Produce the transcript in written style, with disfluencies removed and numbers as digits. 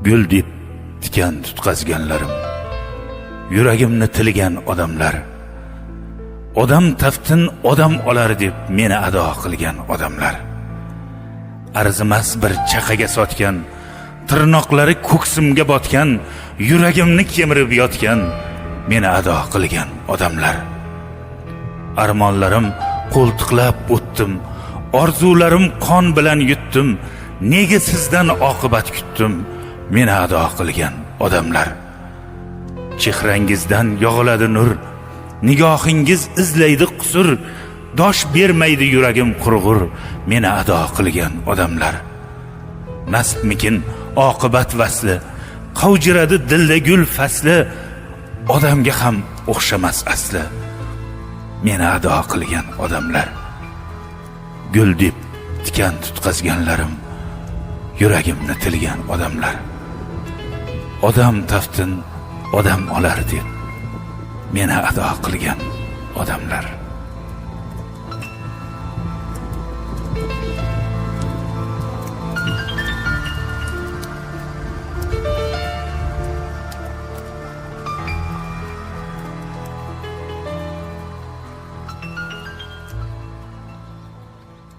gul deb tikan tutqazganlarim, yuragimni tilgan odamlar, odam taftin odam olar deb meni ado qilgan odamlar, arzimas bir chaqaga sotgan, tirnoqlari ko'ksimga botgan, yuragimni kemirib yotgan, meni ado qilgan odamlar. Armonlarim qo'ltiqlab o'tdim, orzularim qon bilan yutdim, nega sizdan oqibat kutdim, meni ado qilgan odamlar. Chehrangizdan yog'iladi nur, nigohingiz izlaydi qusur, dosh bermaydi yuragim qurg'ur, meni ado qilgan odamlar. Nasbmikin oqibat vasli, qavjiradi dilda gul fasli, odamga ham o'xshamas asli, meni ado qilgan odamlar. Gul deb tikan tutqazganlarim, yuragimni tilgan odamlar, odam taftin odam olar deb meni ado qilgan odamlar.